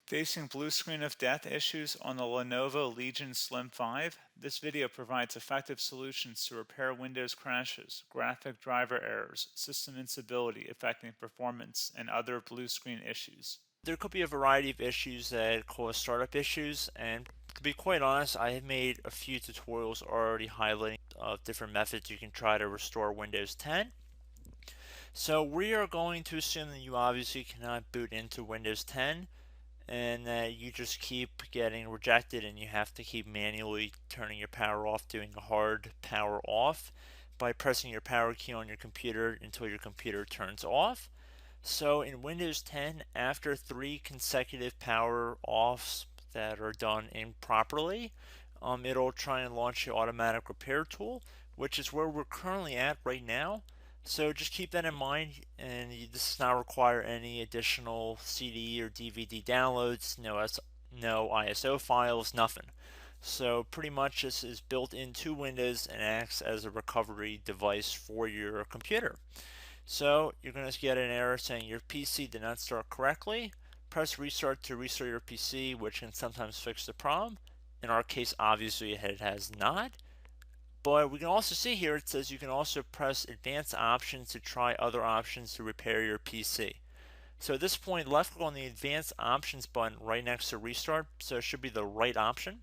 Facing blue screen of death issues on the Lenovo Legion Slim 5, this video provides effective solutions to repair Windows crashes, graphic driver errors, system instability affecting performance, and other blue screen issues. There could be a variety of issues that cause startup issues, and to be quite honest, I have made a few tutorials already highlighting different methods you can try to restore Windows 10. So we are going to assume that you obviously cannot boot into Windows 10 and that you just keep getting rejected and you have to keep manually turning your power off, doing a hard power off by pressing your power key on your computer until your computer turns off. So in Windows 10, after 3 consecutive power offs that are done improperly, it'll try and launch the automatic repair tool, which is where we're currently at right now. So just keep that in mind, and this does not require any additional CD or DVD downloads, no ISO files, nothing. So pretty much this is built into Windows and acts as a recovery device for your computer. So you're going to get an error saying your PC did not start correctly. Press restart to restart your PC, which can sometimes fix the problem. In our case, obviously it has not. But we can also see here it says you can also press advanced options to try other options to repair your PC. So at this point, left click on the advanced options button right next to restart, so it should be the right option.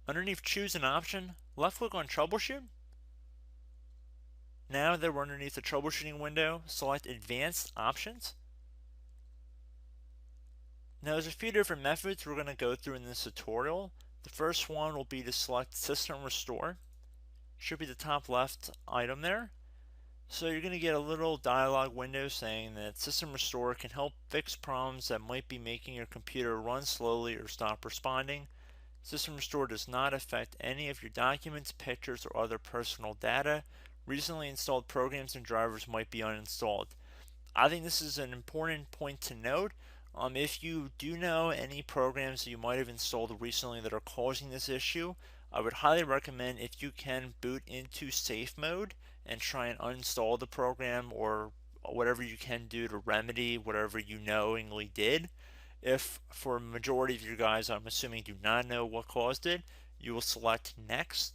Underneath choose an option, left click on troubleshoot. Now that we're underneath the troubleshooting window, select advanced options. Now there's a few different methods we're going to go through in this tutorial. The first one will be to select System Restore. Should be the top left item there. So you're going to get a little dialog window saying that System Restore can help fix problems that might be making your computer run slowly or stop responding. System Restore does not affect any of your documents, pictures, or other personal data. Recently installed programs and drivers might be uninstalled. I think this is an important point to note. If you do know any programs that you might have installed recently that are causing this issue, I would highly recommend if you can boot into safe mode and try and uninstall the program or whatever you can do to remedy whatever you knowingly did. If for a majority of you guys, I'm assuming do not know what caused it, you will select next.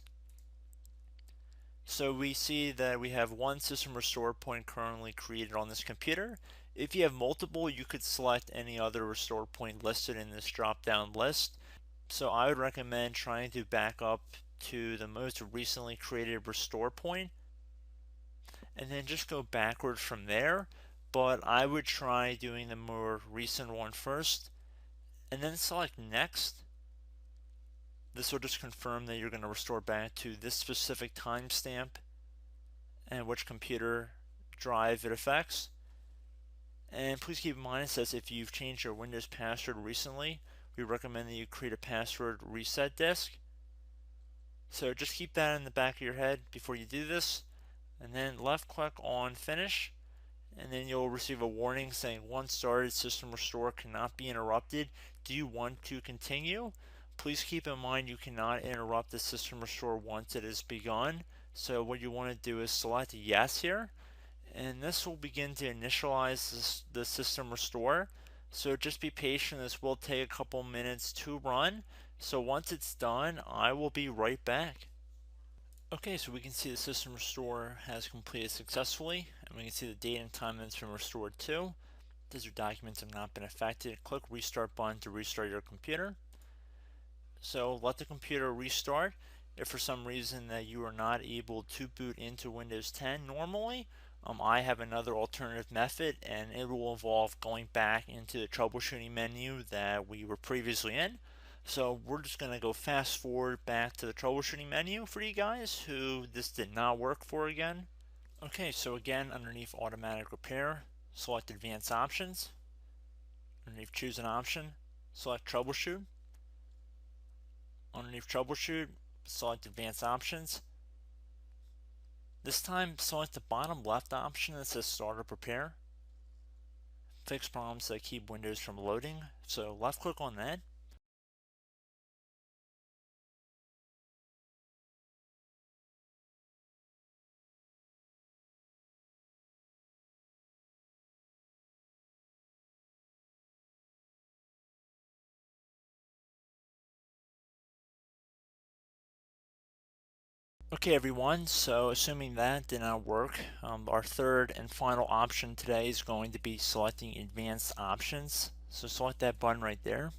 So we see that we have one system restore point currently created on this computer. If you have multiple, you could select any other restore point listed in this drop down list. So I would recommend trying to back up to the most recently created restore point and then just go backwards from there. But I would try doing the more recent one first and then select next. This will just confirm that you're going to restore back to this specific timestamp and which computer drive it affects. And please keep in mind it says if you've changed your Windows password recently, we recommend that you create a password reset disk. So just keep that in the back of your head before you do this, and then left click on finish, and then you'll receive a warning saying once started, system restore cannot be interrupted. Do you want to continue? Please keep in mind you cannot interrupt the system restore once it is begun. So what you want to do is select yes here, and this will begin to initialize the system restore. So just be patient, this will take a couple minutes to run. So once it's done, I will be right back. Okay, so we can see the system restore has completed successfully, and we can see the date and time that it's been restored to. These your documents have not been affected. Click restart button to restart your computer. So let the computer restart. If for some reason that you are not able to boot into Windows 10 normally, I have another alternative method, and it will involve going back into the troubleshooting menu that we were previously in. So we're just going to go fast forward back to the troubleshooting menu for you guys who this did not work for again. Okay, so again, underneath automatic repair, select advanced options. Underneath choose an option, select troubleshoot. Underneath troubleshoot, select advanced options. This time, select the bottom left option that says Startup Repair. Fix problems that keep Windows from loading. So left click on that. Okay everyone, so assuming that did not work, our third and final option today is going to be selecting advanced options. So select that button right there.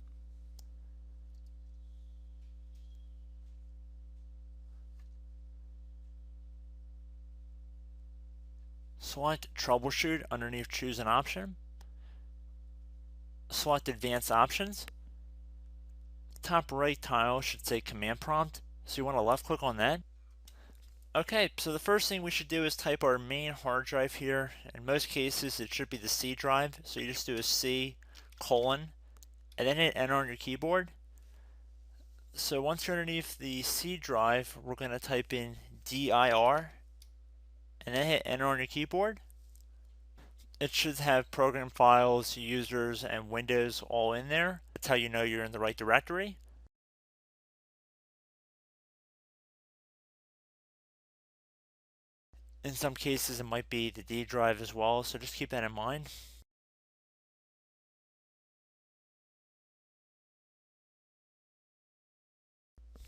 Select troubleshoot underneath choose an option. Select advanced options. Top right tile should say command prompt, so you want to left click on that. Okay, so the first thing we should do is type our main hard drive here. In most cases it should be the C drive, so you just do a C colon and then hit enter on your keyboard. So once you're underneath the C drive, we're going to type in dir and then hit enter on your keyboard. It should have program files, users, and Windows all in there. That's how you know you're in the right directory. In some cases, it might be the D drive as well, so just keep that in mind.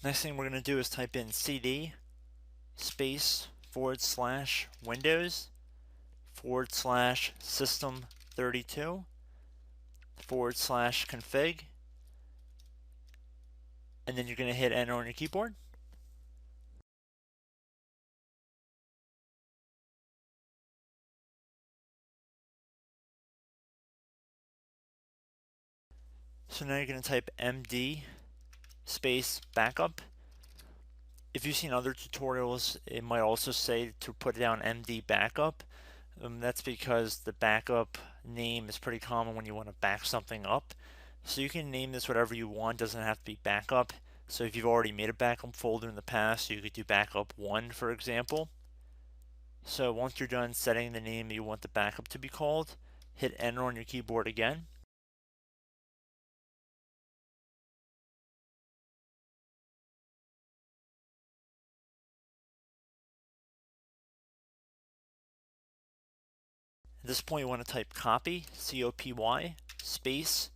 Next thing we're going to do is type in cd space / Windows / system 32 / config, and then you're going to hit enter on your keyboard. So now you're going to type md space backup. If you've seen other tutorials, it might also say to put down md backup. That's because the backup name is pretty common when you want to back something up. So you can name this whatever you want, doesn't have to be backup. So if you've already made a backup folder in the past, you could do backup 1, for example. So once you're done setting the name you want the backup to be called, hit enter on your keyboard again. At this point, you want to type copy, C-O-P-Y, space.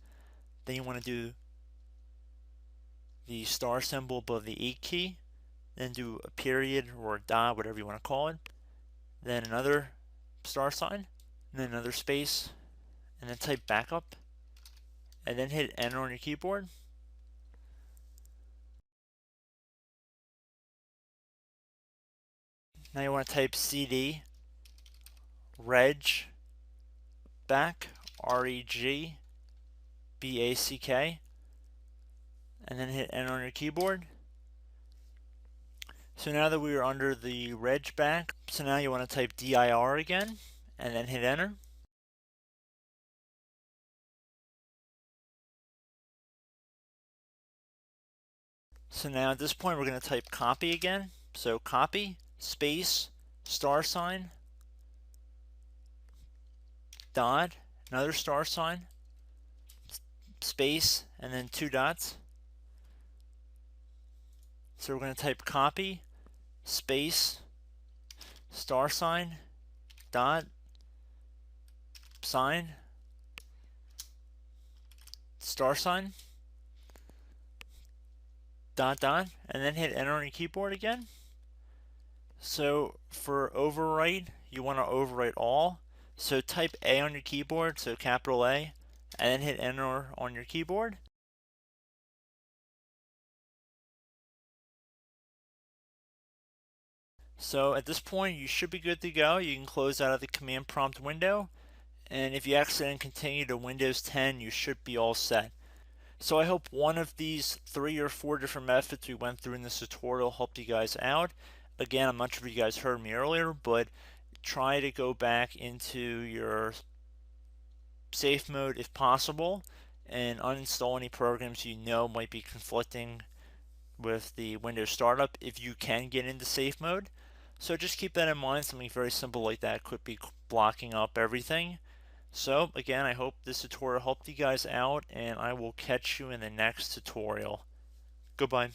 Then you want to do the star symbol above the 8 key. Then do a period or a dot, whatever you want to call it. Then another star sign, and then another space, and then type backup, and then hit enter on your keyboard. Now you want to type cd reg back, REG BACK, and then hit enter on your keyboard. So now that we are under the reg back, so now you want to type dir again, and then hit enter. So now at this point we're going to type copy again. So copy, space, star sign, dot, another star sign, space, and then 2 dots. So we're going to type copy, space, star sign, dot, sign, star sign, dot, dot, and then hit enter on your keyboard again. So for overwrite, you want to overwrite all. So type A on your keyboard, so capital A, and then hit enter on your keyboard. So at this point, you should be good to go. You can close out of the command prompt window. And if you accidentally continue to Windows 10, you should be all set. So I hope one of these 3 or 4 different methods we went through in this tutorial helped you guys out. Again, I'm not sure if you guys heard me earlier, but try to go back into your safe mode if possible and uninstall any programs you know might be conflicting with the Windows startup if you can get into safe mode. So just keep that in mind. Something very simple like that could be blocking up everything. So again, I hope this tutorial helped you guys out, and I will catch you in the next tutorial. Goodbye.